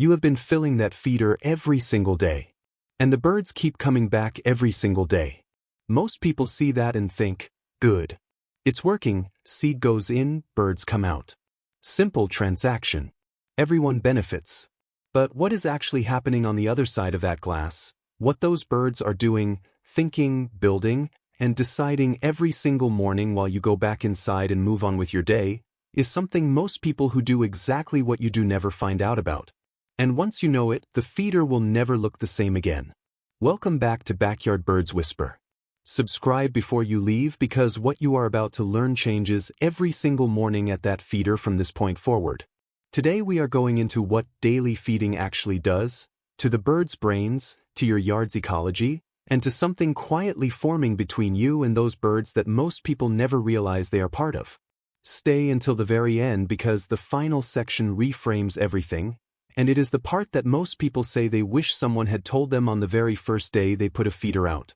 You have been filling that feeder every single day. And the birds keep coming back every single day. Most people see that and think, good. It's working, seed goes in, birds come out. Simple transaction. Everyone benefits. But what is actually happening on the other side of that glass? What those birds are doing, thinking, building, and deciding every single morning while you go back inside and move on with your day, is something most people who do exactly what you do never find out about. And once you know it, the feeder will never look the same again. Welcome back to Backyard Birds Whisper. Subscribe before you leave because what you are about to learn changes every single morning at that feeder from this point forward. Today we are going into what daily feeding actually does, to the birds' brains, to your yard's ecology, and to something quietly forming between you and those birds that most people never realize they are part of. Stay until the very end because the final section reframes everything, and it is the part that most people say they wish someone had told them on the very first day they put a feeder out.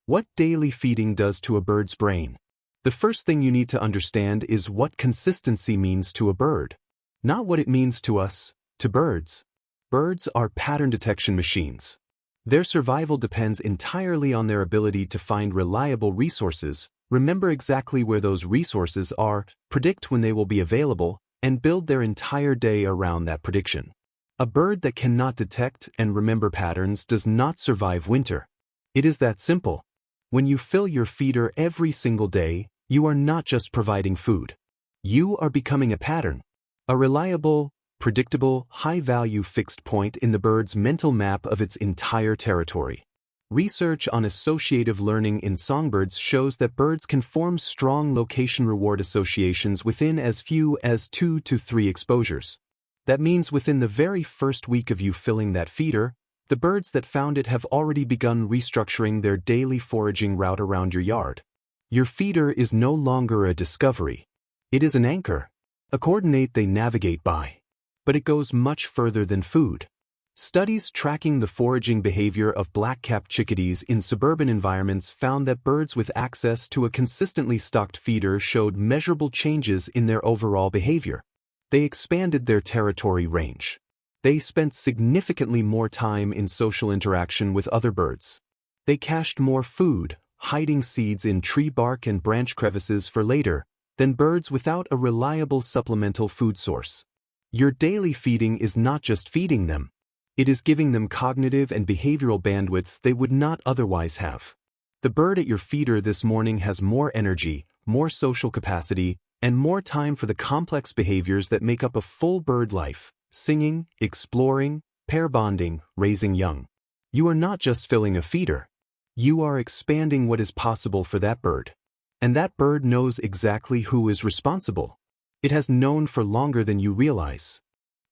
What daily feeding does to a bird's brain. The first thing you need to understand is what consistency means to a bird. Not what it means to us, to birds. Birds are pattern detection machines. Their survival depends entirely on their ability to find reliable resources, remember exactly where those resources are, predict when they will be available, and build their entire day around that prediction. A bird that cannot detect and remember patterns does not survive winter. It is that simple. When you fill your feeder every single day, you are not just providing food. You are becoming a pattern. A reliable, predictable, high-value fixed point in the bird's mental map of its entire territory. Research on associative learning in songbirds shows that birds can form strong location-reward associations within as few as 2 to 3 exposures. That means within the very first week of you filling that feeder, the birds that found it have already begun restructuring their daily foraging route around your yard. Your feeder is no longer a discovery. It is an anchor, a coordinate they navigate by. But it goes much further than food. Studies tracking the foraging behavior of black-capped chickadees in suburban environments found that birds with access to a consistently stocked feeder showed measurable changes in their overall behavior. They expanded their territory range. They spent significantly more time in social interaction with other birds. They cached more food, hiding seeds in tree bark and branch crevices for later, than birds without a reliable supplemental food source. Your daily feeding is not just feeding them. It is giving them cognitive and behavioral bandwidth they would not otherwise have. The bird at your feeder this morning has more energy, more social capacity, and more time for the complex behaviors that make up a full bird life, singing, exploring, pair bonding, raising young. You are not just filling a feeder. You are expanding what is possible for that bird. And that bird knows exactly who is responsible. It has known for longer than you realize.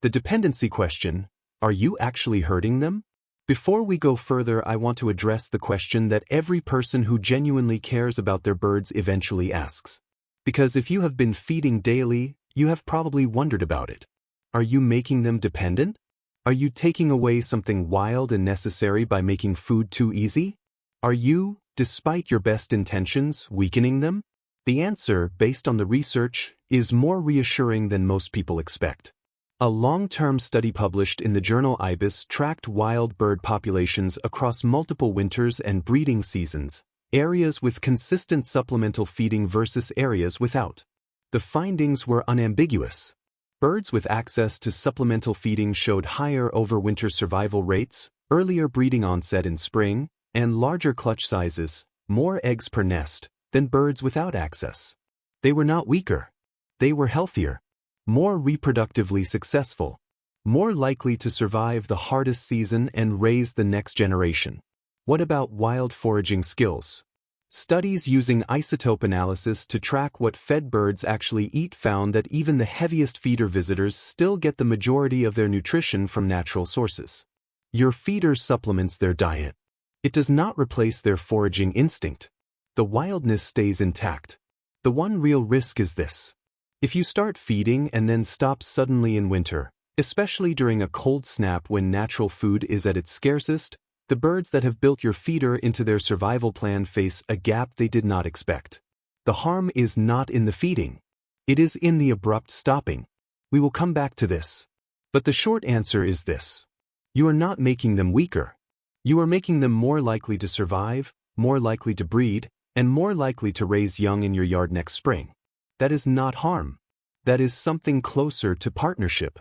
The dependency question, are you actually hurting them? Before we go further, I want to address the question that every person who genuinely cares about their birds eventually asks. Because if you have been feeding daily, you have probably wondered about it. Are you making them dependent? Are you taking away something wild and necessary by making food too easy? Are you, despite your best intentions, weakening them? The answer, based on the research, is more reassuring than most people expect. A long-term study published in the journal IBIS tracked wild bird populations across multiple winters and breeding seasons, areas with consistent supplemental feeding versus areas without. The findings were unambiguous. Birds with access to supplemental feeding showed higher overwinter survival rates, earlier breeding onset in spring, and larger clutch sizes, more eggs per nest, than birds without access. They were not weaker. They were healthier, more reproductively successful, more likely to survive the hardest season and raise the next generation. What about wild foraging skills? Studies using isotope analysis to track what fed birds actually eat found that even the heaviest feeder visitors still get the majority of their nutrition from natural sources. Your feeder supplements their diet. It does not replace their foraging instinct. The wildness stays intact. The one real risk is this. If you start feeding and then stop suddenly in winter, especially during a cold snap when natural food is at its scarcest, the birds that have built your feeder into their survival plan face a gap they did not expect. The harm is not in the feeding. It is in the abrupt stopping. We will come back to this. But the short answer is this. You are not making them weaker. You are making them more likely to survive, more likely to breed, and more likely to raise young in your yard next spring. That is not harm. That is something closer to partnership.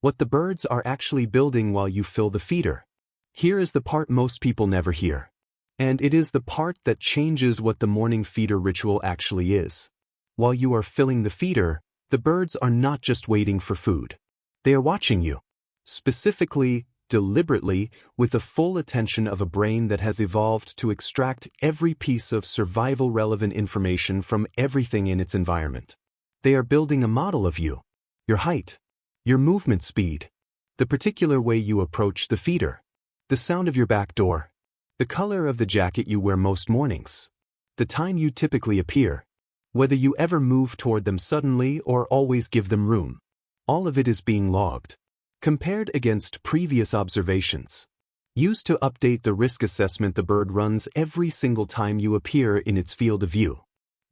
What the birds are actually building while you fill the feeder. Here is the part most people never hear. And it is the part that changes what the morning feeder ritual actually is. While you are filling the feeder, the birds are not just waiting for food. They are watching you. Specifically, deliberately, with the full attention of a brain that has evolved to extract every piece of survival-relevant information from everything in its environment. They are building a model of you, your height, your movement speed, the particular way you approach the feeder, the sound of your back door, the color of the jacket you wear most mornings, the time you typically appear, whether you ever move toward them suddenly or always give them room. All of it is being logged, compared against previous observations, used to update the risk assessment the bird runs every single time you appear in its field of view.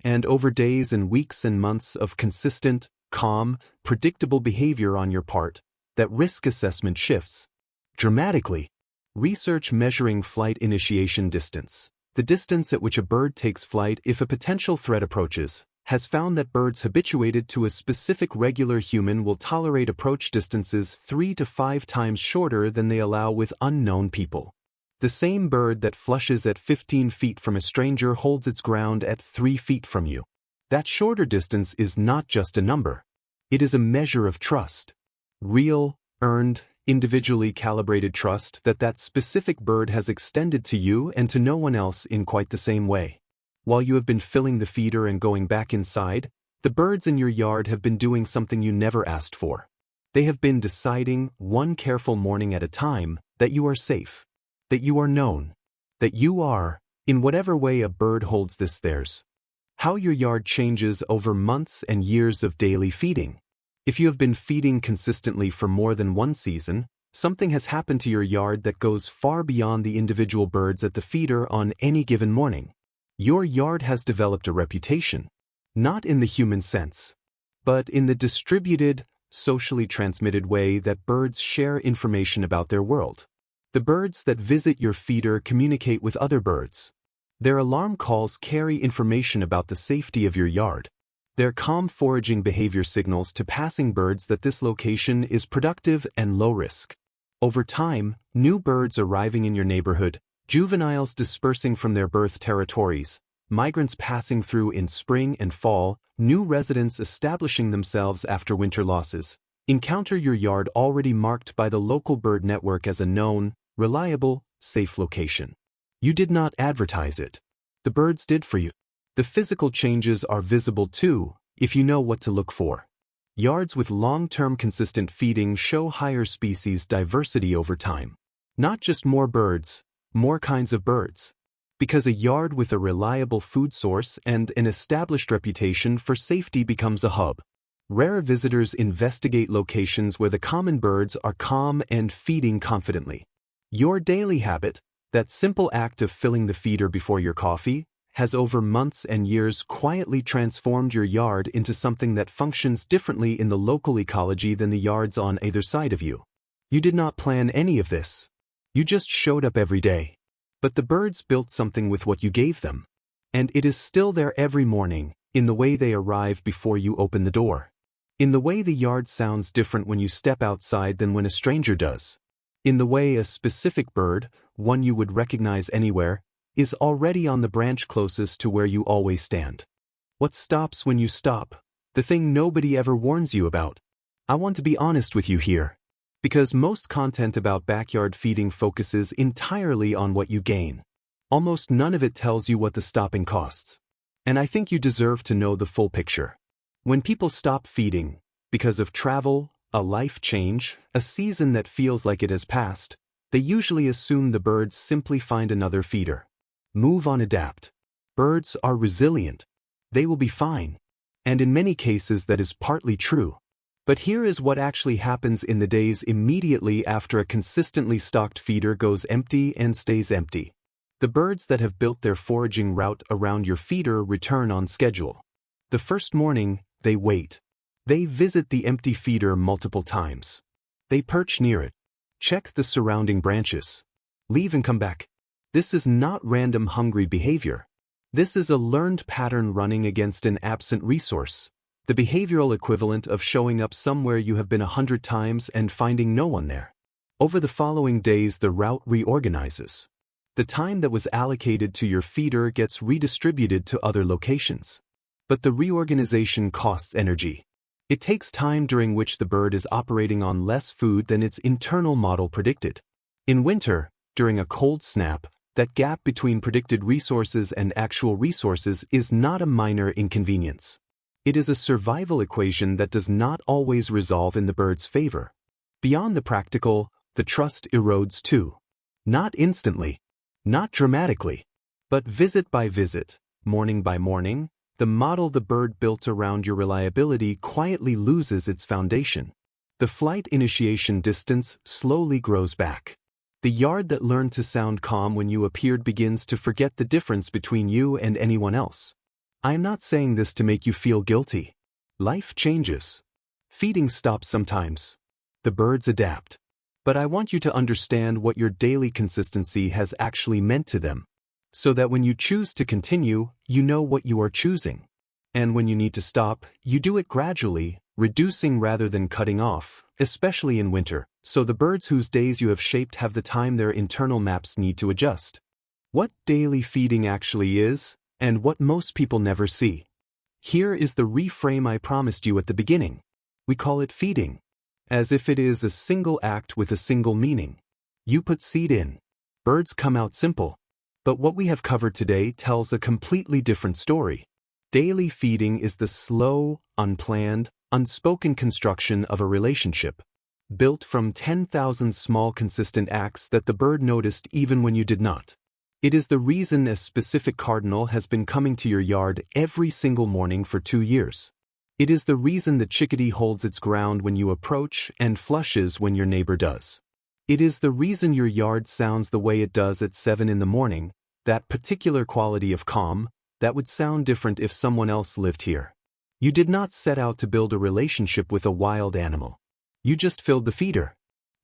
And over days and weeks and months of consistent, calm, predictable behavior on your part, that risk assessment shifts dramatically. Research measuring flight initiation distance, the distance at which a bird takes flight if a potential threat approaches, has found that birds habituated to a specific regular human will tolerate approach distances 3 to 5 times shorter than they allow with unknown people. The same bird that flushes at 15 feet from a stranger holds its ground at 3 feet from you. That shorter distance is not just a number. It is a measure of trust. Real, earned, individually calibrated trust that specific bird has extended to you and to no one else in quite the same way. While you have been filling the feeder and going back inside, the birds in your yard have been doing something you never asked for. They have been deciding, one careful morning at a time, that you are safe, that you are known, that you are, in whatever way a bird holds this theirs. How your yard changes over months and years of daily feeding. If you have been feeding consistently for more than one season, something has happened to your yard that goes far beyond the individual birds at the feeder on any given morning. Your yard has developed a reputation, not in the human sense, but in the distributed, socially transmitted way that birds share information about their world. The birds that visit your feeder communicate with other birds. Their alarm calls carry information about the safety of your yard. Their calm foraging behavior signals to passing birds that this location is productive and low risk. Over time, new birds arriving in your neighborhood, juveniles dispersing from their birth territories, migrants passing through in spring and fall, new residents establishing themselves after winter losses, encounter your yard already marked by the local bird network as a known, reliable, safe location. You did not advertise it. The birds did for you. The physical changes are visible too, if you know what to look for. Yards with long-term consistent feeding show higher species diversity over time. Not just more birds, more kinds of birds. Because a yard with a reliable food source and an established reputation for safety becomes a hub. Rare visitors investigate locations where the common birds are calm and feeding confidently. Your daily habit, that simple act of filling the feeder before your coffee, has over months and years quietly transformed your yard into something that functions differently in the local ecology than the yards on either side of you. You did not plan any of this. You just showed up every day. But the birds built something with what you gave them. And it is still there every morning, in the way they arrive before you open the door. In the way the yard sounds different when you step outside than when a stranger does. In the way a specific bird, one you would recognize anywhere, is already on the branch closest to where you always stand. What stops when you stop? The thing nobody ever warns you about. I want to be honest with you here. Because most content about backyard feeding focuses entirely on what you gain. Almost none of it tells you what the stopping costs. And I think you deserve to know the full picture. When people stop feeding, because of travel, a life change, a season that feels like it has passed, they usually assume the birds simply find another feeder. Move on, adapt. Birds are resilient. They will be fine. And in many cases that is partly true. But here is what actually happens in the days immediately after a consistently stocked feeder goes empty and stays empty. The birds that have built their foraging route around your feeder return on schedule. The first morning, they wait. They visit the empty feeder multiple times. They perch near it. Check the surrounding branches. Leave and come back. This is not random hungry behavior. This is a learned pattern running against an absent resource. The behavioral equivalent of showing up somewhere you have been 100 times and finding no one there. Over the following days, the route reorganizes. The time that was allocated to your feeder gets redistributed to other locations. But the reorganization costs energy. It takes time during which the bird is operating on less food than its internal model predicted. In winter, during a cold snap, that gap between predicted resources and actual resources is not a minor inconvenience. It is a survival equation that does not always resolve in the bird's favor. Beyond the practical, the trust erodes too. Not instantly, not dramatically, but visit by visit, morning by morning, the model the bird built around your reliability quietly loses its foundation. The flight initiation distance slowly grows back. The yard that learned to sound calm when you appeared begins to forget the difference between you and anyone else. I am not saying this to make you feel guilty. Life changes. Feeding stops sometimes. The birds adapt. But I want you to understand what your daily consistency has actually meant to them, so that when you choose to continue, you know what you are choosing. And when you need to stop, you do it gradually, reducing rather than cutting off, especially in winter, so the birds whose days you have shaped have the time their internal maps need to adjust. What daily feeding actually is, and what most people never see. Here is the reframe I promised you at the beginning. We call it feeding, as if it is a single act with a single meaning. You put seed in. Birds come out simple. But what we have covered today tells a completely different story. Daily feeding is the slow, unplanned, unspoken construction of a relationship, built from 10,000 small consistent acts that the bird noticed even when you did not. It is the reason a specific cardinal has been coming to your yard every single morning for 2 years. It is the reason the chickadee holds its ground when you approach and flushes when your neighbor does. It is the reason your yard sounds the way it does at 7 in the morning, that particular quality of calm that would sound different if someone else lived here. You did not set out to build a relationship with a wild animal. You just filled the feeder.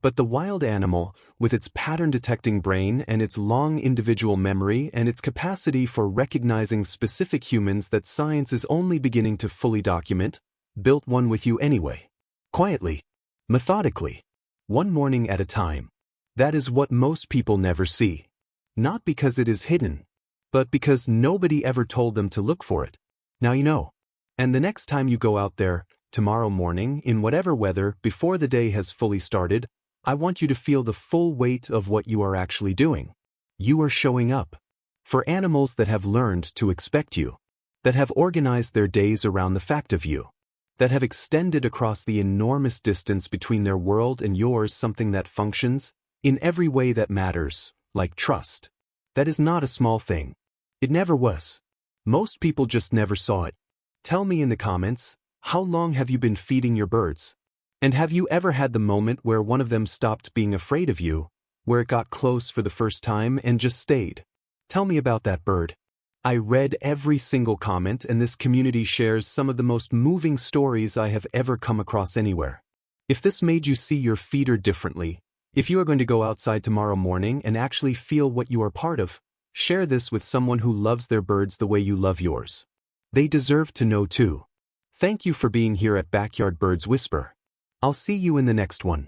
But the wild animal, with its pattern-detecting brain and its long individual memory and its capacity for recognizing specific humans that science is only beginning to fully document, built one with you anyway. Quietly. Methodically. One morning at a time. That is what most people never see. Not because it is hidden, but because nobody ever told them to look for it. Now you know. And the next time you go out there, tomorrow morning, in whatever weather, before the day has fully started, I want you to feel the full weight of what you are actually doing. You are showing up. For animals that have learned to expect you. That have organized their days around the fact of you. That have extended across the enormous distance between their world and yours something that functions, in every way that matters, like trust. That is not a small thing. It never was. Most people just never saw it. Tell me in the comments, how long have you been feeding your birds? And have you ever had the moment where one of them stopped being afraid of you, where it got close for the first time and just stayed? Tell me about that bird. I read every single comment, and this community shares some of the most moving stories I have ever come across anywhere. If this made you see your feeder differently, if you are going to go outside tomorrow morning and actually feel what you are part of, share this with someone who loves their birds the way you love yours. They deserve to know too. Thank you for being here at Backyard Birds Whisper. I'll see you in the next one.